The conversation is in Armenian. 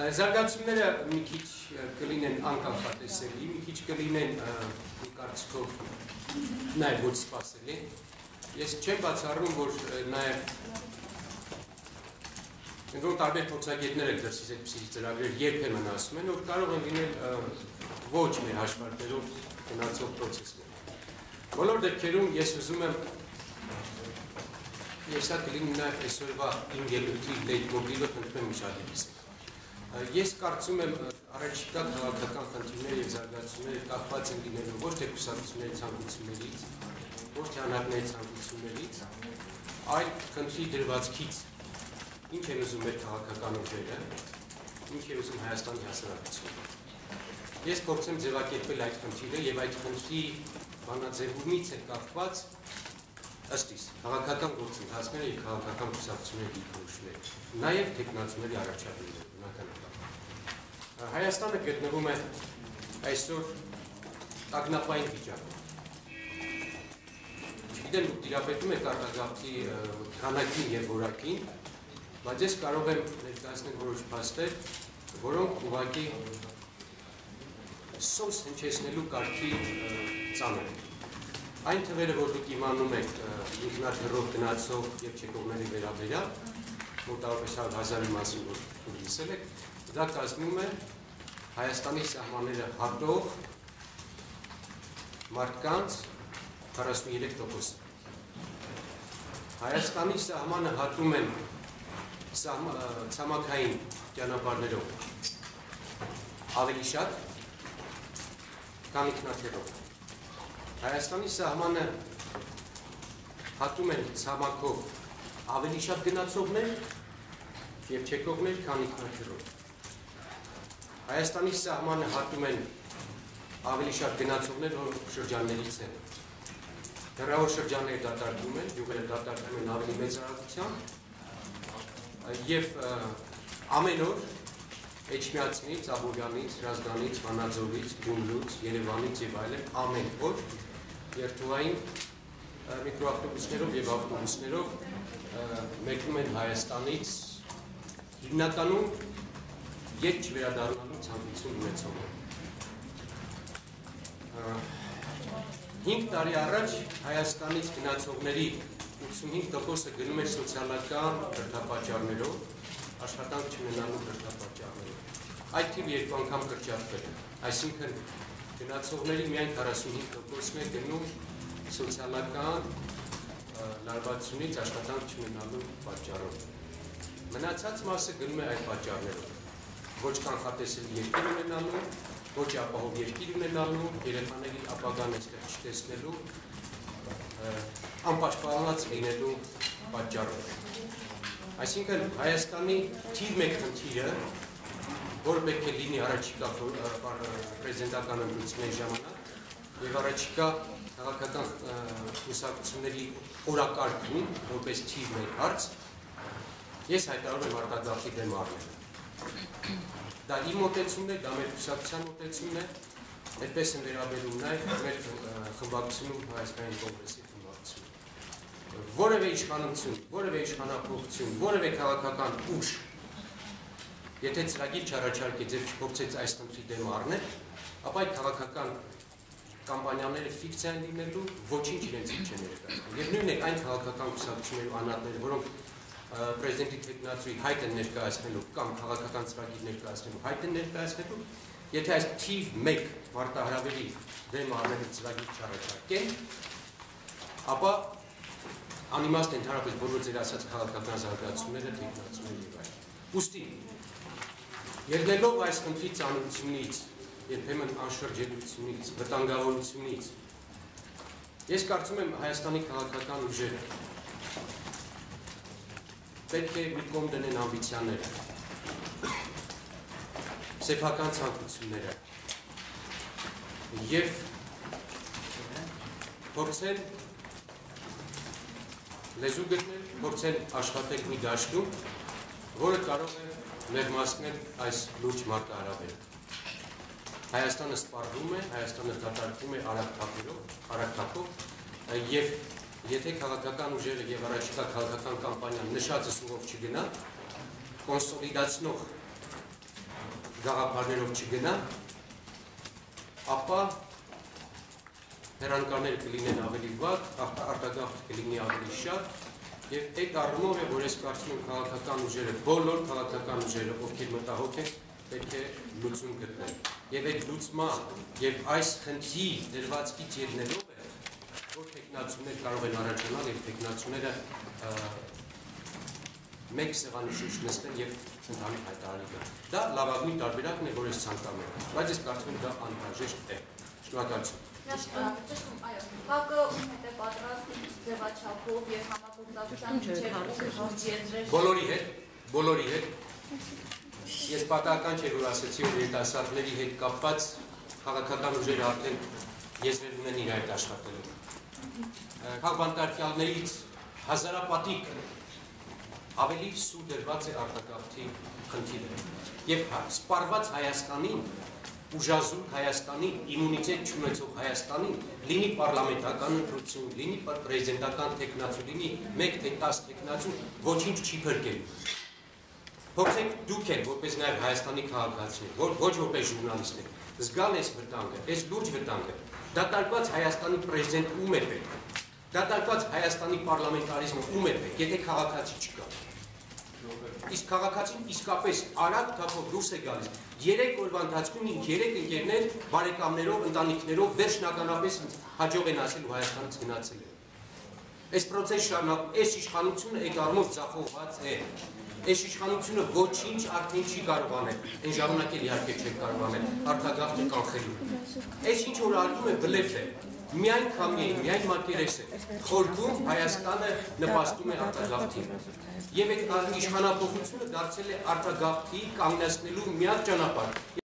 Զարգացումները մի քիչ կլինեն անկախատեսելի, մի քիչ կլինեն կարծիքով նաև ոչ սպասելի։ Ես չեմ բացառում, որ նաև ընդ տարբեր փորձագետներ են դրսից այդպիսի ծրագրեր երբեմն ասում են, որ կարող են լինել ոչ մեր հաշվարկներով գնացող պրոցեսներ։ Բոլոր դեպքերում ես ուզում եմ ես դա կլինի նաև այսօրվա իմ ելույթի լեյտմոտիվը խնդրեմ միջադեպից։ Ես կարծում եմ առաջիկա քաղաքական խնդիրները եւ զարգացումները կախված են լինելու ոչ թե կուսակցությունների ցանկություններից, ոչ թե անհատների ցանկություններից, այլ խնդրի դրվածքից, ինչ են ուզում մեր քաղաքական ուժերը, ինչ է ուզում Հայաստանի հասարակությունը։ Ես փորձեմ ձևակերպել այդ խնդիրը եւ այդ խնդրի բանաձևումից է կախված ըստ իս քաղաքական գործընթացները եւ քաղաքական կուսակցությունների դիրքորոշումները, նաեւ տեխնացիաների առաջադրումները, բնականաբար։ Հայաստանը գտնվում է այսօր տագնապային վիճակում։ Չգիտեմ դուք տիրապետում եք արտագաղթի քանակին եւ որակին, բայց ես կարող եմ ներկայացնել որոշ փաստեր, որոնք ուղղակի սոս հնչեցնելու կարգի ծանր են։ Այն թվերը, որ դուք իմանում եք ինքնաթռով գնացող եւ չեկողների վերաբերյալ, մոտավորապես 1000-ի մասին որ լսել եք, դա կազմում է Հայաստանի սահմանները հատող մարդկանց 43%։ Հայաստանի սահմանը հատում են ցամաքային ճանապարհներով ավելի շատ, քան ինքնաթիռով։ Հայաստանի սահմանը հատում են ցամաքով ավելի շատ գնացողներ եւ չեկողներ, քան ինքնաթիռով։ Հայաստանի սահմանը հատում են ավելի շատ գնացողներ, որ շրջաններից են։ Հեռավոր շրջանները դատարկվում են, յուղերը դատարկվում են ավելի մեծ արագությամբ եւ ամեն օր Էջմիածնից, Աբովյանից, Հրազդանից, Վանաձորից, Գյումրուց, Երևանից եւ այլն ամեն օր երթուղային միկրոավտոբուսներով եւ ավտոբուսներով մեկնում են Հայաստանից հիմնականում երբ չվերադառնալու ցանկություն ունեցողներ։ 5 տարի առաջ Հայաստանից գնացողների 85%-ը գնում էր սոցիալական դրդապատճառներով, աշխատանք չունենալու դրդապատճառներով։ Այդ թիվը երկու անգամ կրճատվել է, այսինքն գնացողների միայն 45%-ն է գնում սոցիալական լարվածությունից աշխատանք չունենալու պատճառով։ Մնացած մասը գնում է այդ պատճառներով։ Ոչ կանխատեսելի երկիր ունենալու, ոչ ապահով երկիր ունենալու, երեխաների ապագան այստեղ չտեսնելու, անպաշտպանված լինելու պատճառով։ Այսինքն Հայաստանի թիվ 1 խնդիրը, որը պետք է լինի առաջիկա պրեզիդենտական ընտրությունների ժամանակ եւ առաջիկա քաղաքական կուսակցությունների օրակարգում, որպես թիվ 1 հարց, ես հայտարարում եմ արտագաղթի դեմ առնելը։ Դա իմ մոտեցումն է, դա մեր կուսակցության մոտեցումն է, այդպես են վերաբերում նաև մեր խմբակցությունում Հայաստանի կոնգրեսի խմբակցություն։ Որևէ իշխանություն, որևէ իշխանափոխություն, որևէ քաղաքական ուժ, եթե ծրագիր չառաջարկեց եւ չփորձեց այս խնդրի դեմ առնել, ապա այդ քաղաքական կամպանիաները ֆիկցիա են լինելու, ոչինչ իրենց ինչ չեն ներկայացնում։ Եվ նույնն է այն քաղաքական կուսակցությունների անհատները, որոնք պրեզիդենտի տեխնացուի հայտ են ներկայացնելու կամ քաղաքական ծրագիր ներկայացնելու հայտ են ներկայացնելու, եթե այս թիվ 1 մարտահրավերի դեմ առնելու ծրագիր չառաջարկեն, ապա անիմաստ ընդհանրապես բոլոր ձեր ասած քաղաքական զարգացումները, տեխնացիաները եւ այլն։ Ուստի ելնելով այս խնդրի ծանրությունից, երբեմն անշրջելությունից, վտանգավորությունից, ես կարծում եմ Հայաստանի քաղաքական ուժերը պետք է մի կողմ դնեն ամբիցիաները, սեփական ցանկությունները եւ փորձեն լեզու գտնել, փորձեն աշխատել մի դաշտում, որը կարող է ներմասնել այս լուրջ մարտահրավերը։ Հայաստանը սպառվում է, Հայաստանը դատարկվում է արագ թափով եւ եթե քաղաքական ուժերը եւ առաջիկա քաղաքական կամպանիան նշածը սուղով չգնա, կոնսոլիդացնող գաղափարներով չգնա, ապա հեռանկարները կլինեն ավելի վատ, արտագաղթը կլինի ավելի շատ, եւ այդ առումով է, որ ես կարծում եմ քաղաքական ուժերը, բոլոր քաղաքական ուժերը, ովքեր մտահոգ են, պետք է լուծում գտնել։ Եվ այդ լուծման եւ այս խնդրի դրվածքից ելնելով է, որ տեխնացուներ կարող են առաջանալ եւ տեխնացուները մեկ սեղանի շուրջ նստեն եւ ընդհանուր հայտարարի կան։ Դա լավագույն տարբերակն է, որ ես ցանկանում եմ, բայց ես կարծում եմ դա անհրաժեշտ է։ Շնորհակալություն։ ՀԱԿ-ը ում է պատրաստ ձևաչափով եւ համագործակցության միջև բոլորի հետ ես պատահական չէ որ ասացի որ երիտասարդների հետ կապված քաղաքական ուժերը արդեն եզրեր ունեն իր այդ աշխատելու քաղաքբանտարկյալներից հազարապատիկ ավելի սուր դրված է արտագաղթի խնդիրը եւ սպառված Հայաստանին ուժազուրկ Հայաստանի, իմունիտետ չունեցող Հայաստանին, լինի պարլամենտական ընտրություն, լինի պրեզիդենտական տեխնացու, լինի 1 թե 10 տեխնացու, ոչինչ չի փրկելու։ Փորձեք դուք եք, որպես նաև Հայաստանի քաղաքացիներ, ոչ որպես ժուրնալիստներ, զգալ այս վտանգը, այս լուրջ վտանգը, դատարկված Հայաստանի պրեզիդենտ ում է պետք, դատարկված Հայաստանի պարլամենտարիզմը ում է պետք, եթե քաղաքացի չկա։ Իսկ քաղաքացին իսկապես արագ թափով դուրս է գալիս։ 3 օրվա ընթացքում 3 ընկերներ բարեկամներով, ընտանիքներով վերջնականապես հաջող են ասել ու Հայաստանից գնացել են։ Այս process շարունակում, այս իշխանությունը այդ առումով ձախողված է։ Այս իշխանությունը ոչինչ արդեն չի կարող անել։ Այն ժամանակել իհարկե չի կարող անել արտագաղթը կանխելու։ Այս ինչ որ արվում է բլեֆ է։ Միայն քամի, միայն մակերես է, խորքում Հայաստանը նպաստում է արտագաղթին։ Եվ այդ իշխանապողությունը դարձել է արտագաղթի կանգնեցնելու միակ ճանապարհ։